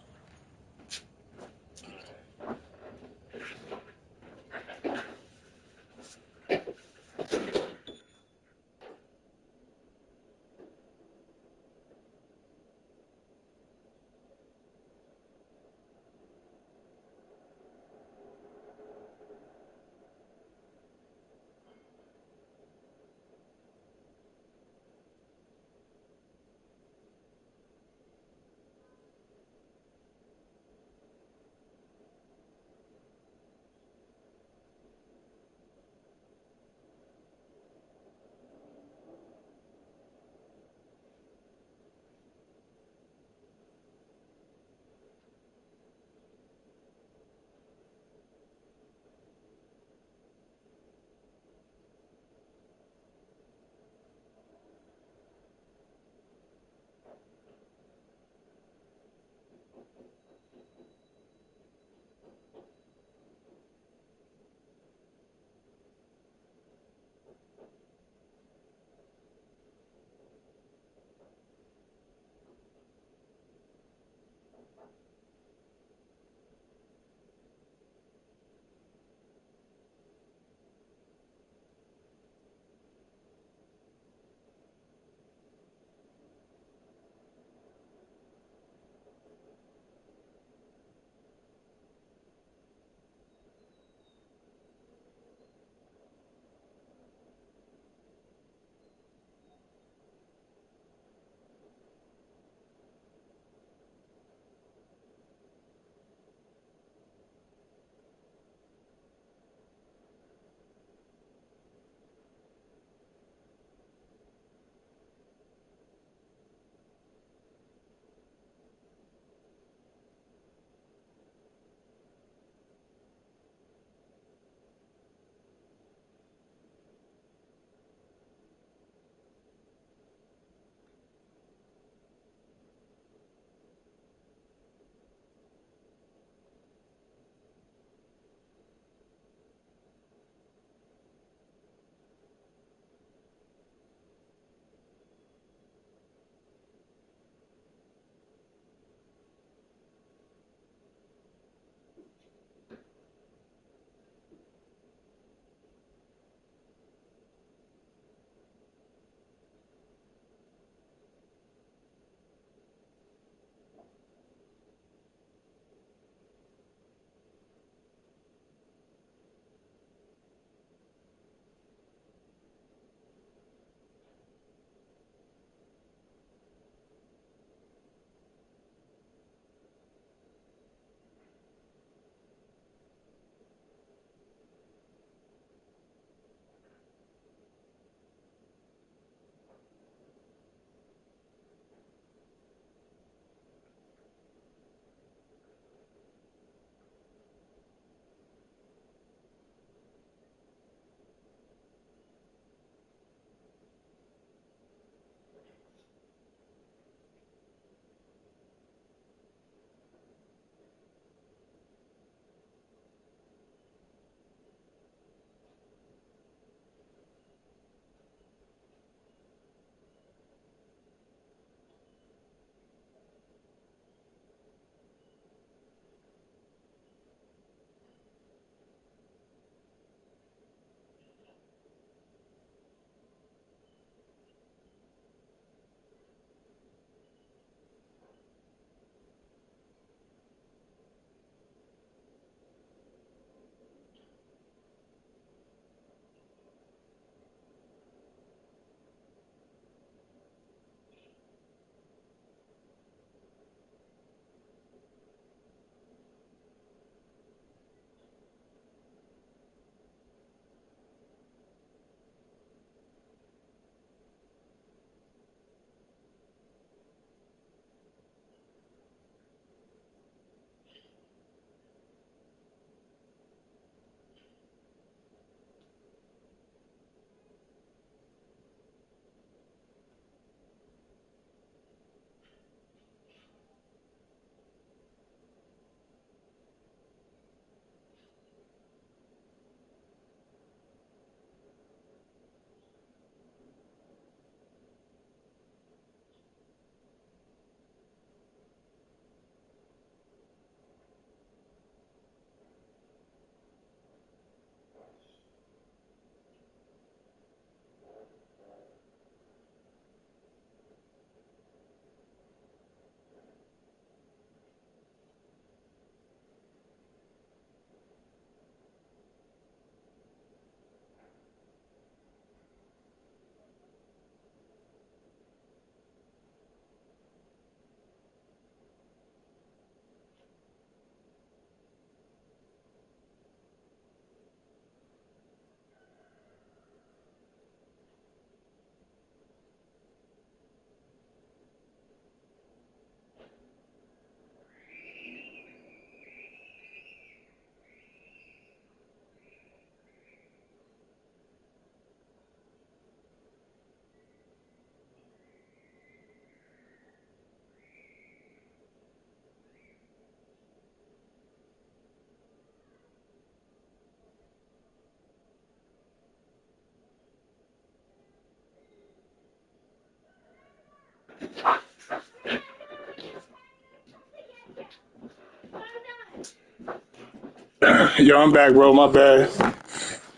Yo, I'm back, bro. My bad.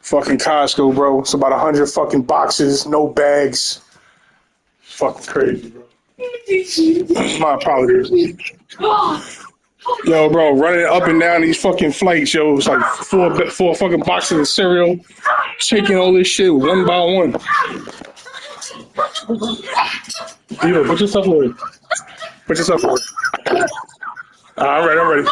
Fucking Costco, bro. It's about 100 fucking boxes, no bags. Fucking crazy, bro. My apologies. Yo, bro, running up and down these fucking flights, yo. It's like four fucking boxes of cereal. Taking all this shit one by one. Yo, put yourself away. Put yourself away. All right, I'm ready.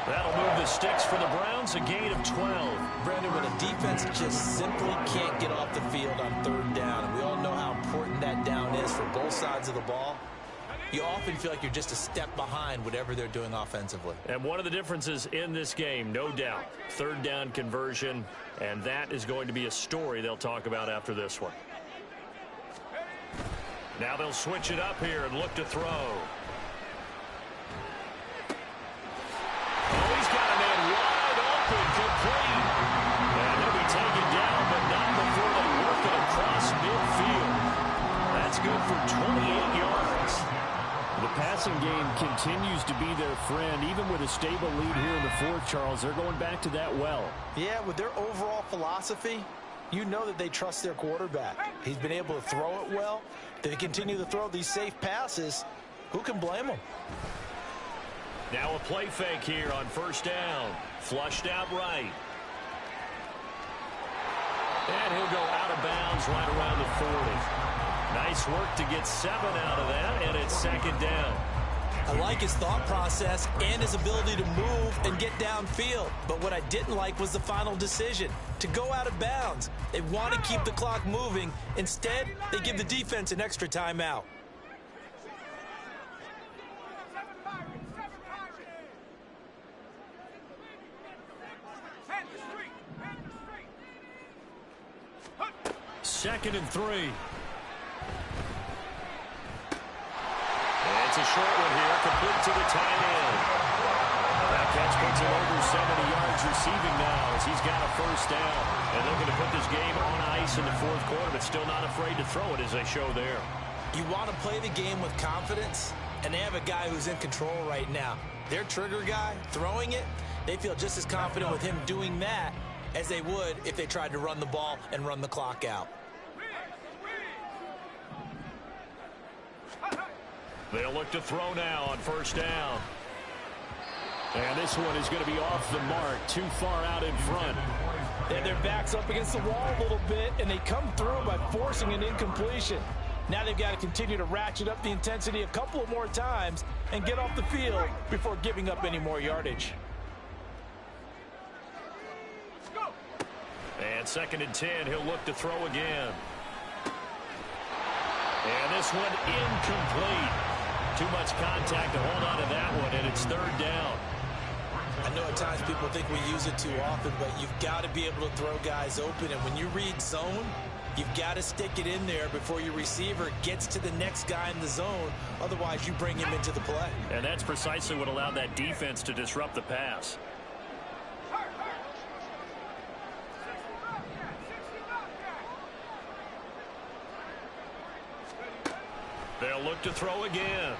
That'll move the sticks for the Browns, a gain of 12. Brandon, when a defense just simply can't get off the field on 3rd down, and we all know how important that down is for both sides of the ball, you often feel like you're just a step behind whatever they're doing offensively. And one of the differences in this game, no doubt, 3rd down conversion, and that is going to be a story they'll talk about after this one. Now they'll switch it up here and look to throw. Oh, he's got a man wide open, complete. And he'll be taken down, but not before they work it across midfield. That's good for 28 yards. The passing game continues to be their friend. Even with a stable lead here in the 4th, Charles, they're going back to that well. Yeah, with their overall philosophy, you know that they trust their quarterback. He's been able to throw it well. They continue to throw these safe passes. Who can blame them? Now a play fake here on 1st down. Flushed out right. And he'll go out of bounds right around the 40. Nice work to get 7 out of that, and it's 2nd down. I like his thought process and his ability to move and get downfield. But what I didn't like was the final decision, to go out of bounds. They want to keep the clock moving. Instead, they give the defense an extra timeout. Second and 3. It's a short one here, complete to the tight end. That catch puts him over 70 yards receiving now as he's got a 1st down. And looking to put this game on ice in the 4th quarter, but still not afraid to throw it as they show there. You want to play the game with confidence, and they have a guy who's in control right now. Their trigger guy, throwing it, they feel just as confident with him doing that as they would if they tried to run the ball and run the clock out. They'll look to throw now on 1st down. And this one is going to be off the mark, too far out in front. And their back's up against the wall a little bit, and they come through by forcing an incompletion. Now they've got to continue to ratchet up the intensity a couple of more times and get off the field before giving up any more yardage. And 2nd and 10, he'll look to throw again. And this one incomplete. Too much contact to hold on to that one, and it's 3rd down. I know at times people think we use it too often, but you've got to be able to throw guys open. And when you read zone, you've got to stick it in there before your receiver gets to the next guy in the zone. Otherwise, you bring him into the play. And that's precisely what allowed that defense to disrupt the pass. They'll look to throw again.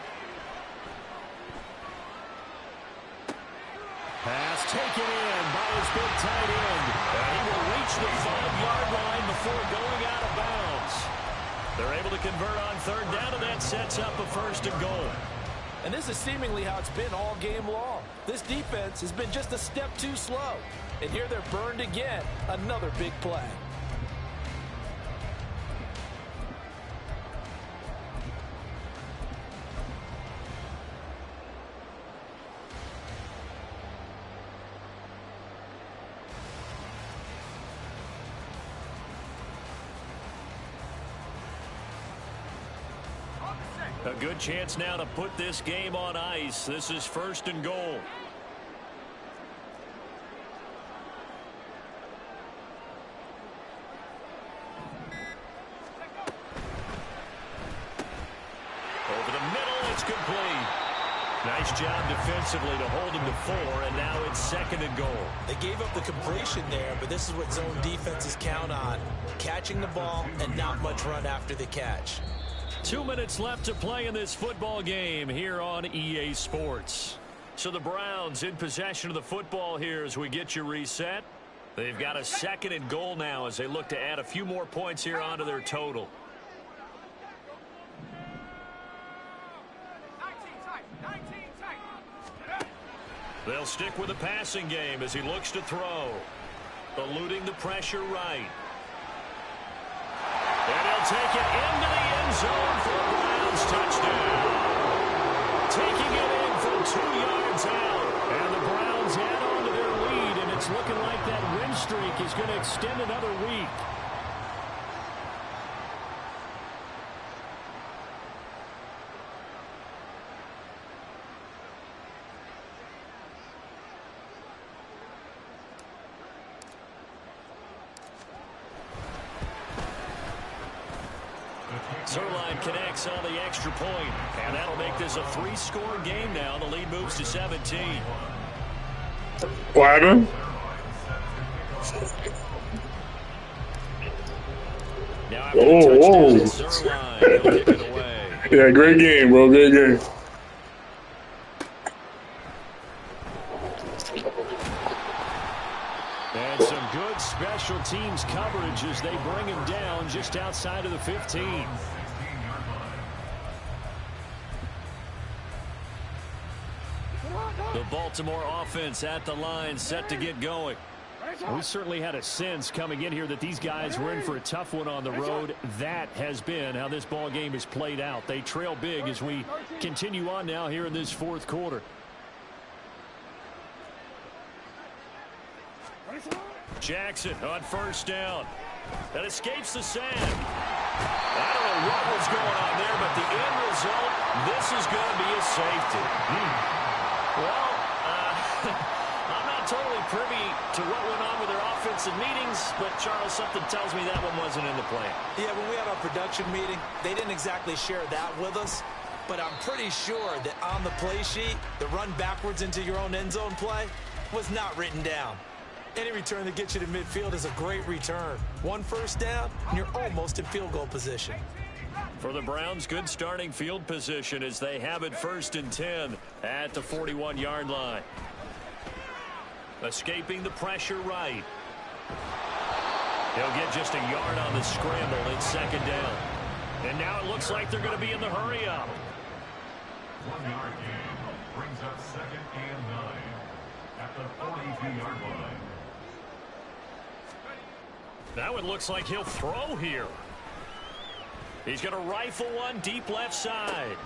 Pass taken in by his big tight end. And he will reach the 5-yard line before going out of bounds. They're able to convert on 3rd down, and that sets up a 1st and goal. And this is seemingly how it's been all game long. This defense has been just a step too slow. And here they're burned again. Another big play. A good chance now to put this game on ice. This is 1st and goal. Over the middle, it's complete. Nice job defensively to hold him to 4, and now it's 2nd and goal. They gave up the completion there, but this is what zone defenses count on. Catching the ball and not much run after the catch. 2 minutes left to play in this football game here on EA Sports. So the Browns in possession of the football here as we get you reset. They've got a 2nd and goal now as they look to add a few more points here onto their total. They'll stick with the passing game as he looks to throw. Eluding the pressure right. And he'll take it into the end zone for a Browns touchdown. Taking it in from 2 yards out. And the Browns add on to their lead, and it's looking like that win streak is going to extend another week. Zerline connects on the extra point, and that'll make this a 3-score game now. The lead moves to 17. What happened? Now after the touchdown, Zerline, he'll kick it away. Yeah, great game, bro. Great game. And some good special teams coverage as they bring him down just outside of the 15. The Baltimore offense at the line, set to get going. We certainly had a sense coming in here that these guys were in for a tough one on the road. That has been how this ball game is played out. They trail big as we continue on now here in this 4th quarter. Jackson on 1st down. That escapes the sand. I don't know what was going on there, but the end result, this is going to be a safety. Well, I'm not totally privy to what went on with their offensive meetings, but Charles, something tells me that one wasn't in the plan. Yeah, when we had our production meeting, they didn't exactly share that with us, but I'm pretty sure that on the play sheet, the run backwards into your own end zone play was not written down. Any return that gets you to midfield is a great return. 1 first down, and you're almost in field goal position. For the Browns, good starting field position as they have it 1st and 10 at the 41-yard line. Escaping the pressure right. He'll get just a yard on the scramble. It's 2nd down. And now it looks like they're going to be in the hurry-up. 1-yard gain brings up 2nd and 9 at the 42-yard line. That one looks like he'll throw here. He's going to rifle one deep left side.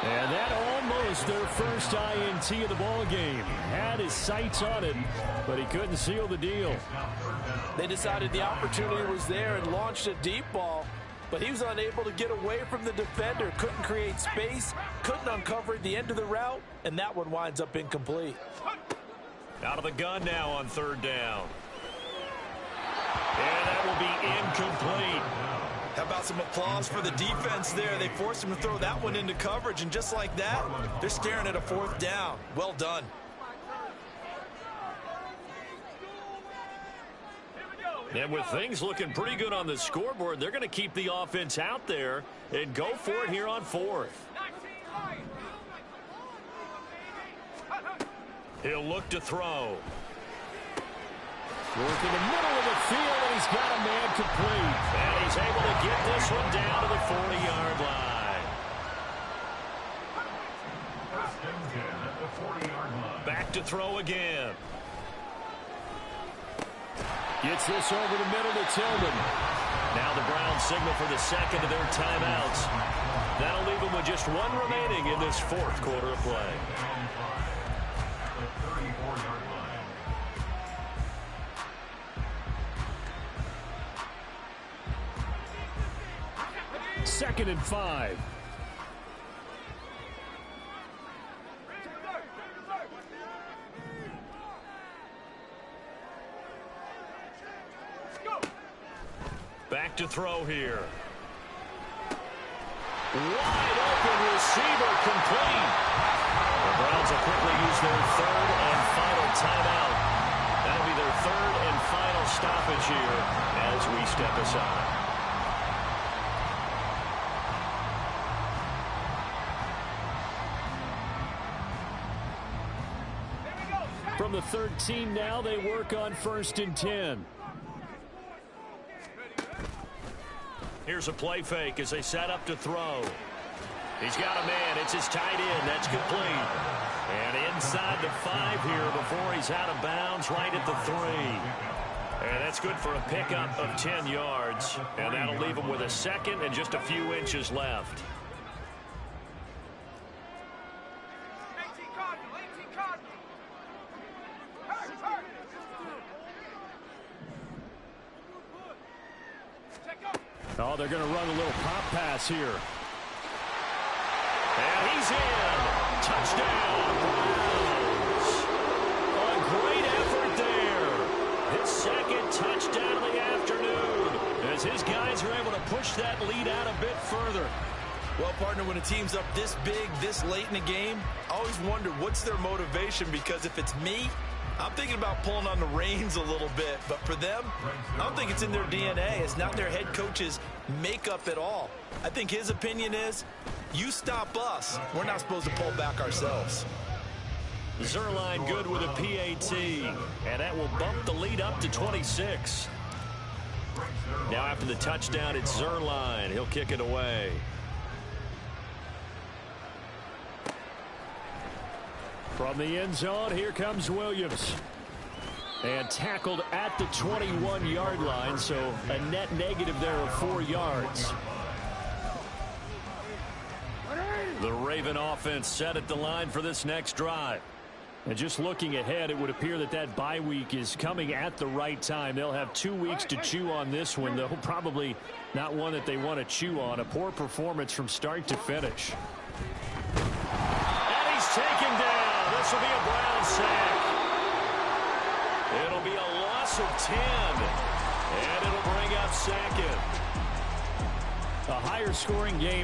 And that almost their first INT of the ball game. Had his sights on it, but he couldn't seal the deal. They decided the opportunity was there and launched a deep ball, but he was unable to get away from the defender. Couldn't create space, couldn't uncover the end of the route, and that one winds up incomplete. Out of the gun now on 3rd down. And that will be incomplete. How about some applause for the defense there? They forced him to throw that one into coverage, and just like that, they're staring at a 4th down. Well done. And with things looking pretty good on the scoreboard, they're going to keep the offense out there and go for it here on 4th. He'll look to throw. Work in the middle of the field, and he's got a man complete. And he's able to get this one down to the 40-yard line. 1st and 10 at the 40-yard line. Back to throw again. Gets this over the middle to Tillman. Now the Browns signal for the 2nd of their timeouts. That'll leave them with just 1 remaining in this 4th quarter of play. The 34-yard line. 2nd and 5. Back to throw here. Wide open receiver complete. The Browns will quickly use their 3rd and final timeout. That'll be their 3rd and final stoppage here as we step aside. From the 13 now, they work on 1st and 10. Here's a play fake as they set up to throw. He's got a man. It's his tight end. That's complete. And inside the 5 here before he's out of bounds right at the 3. And that's good for a pickup of 10 yards. And that'll leave him with a second and just a few inches left. Oh, they're going to run a little pop pass here. And he's in. Touchdown, Browns. A great effort there. His second touchdown of the afternoon. As his guys are able to push that lead out a bit further. Well, partner, when a team's up this big, this late in the game, I always wonder what's their motivation, because if it's me, I'm thinking about pulling on the reins a little bit. But for them, I don't think it's in their DNA. It's not their head coach's makeup at all. I think his opinion is, you stop us, we're not supposed to pull back ourselves. Zerline good with a PAT. And that will bump the lead up to 26. Now after the touchdown, it's Zerline. He'll kick it away. From the end zone, here comes Williams. And tackled at the 21-yard line, so a net negative there of 4 yards. The Raven offense set at the line for this next drive. And just looking ahead, it would appear that that bye week is coming at the right time. They'll have 2 weeks to chew on this one, though probably not one that they want to chew on. A poor performance from start to finish. And he's taken down. This will be a Brown sack. It'll be a loss of 10. And it'll bring up second. A higher scoring game.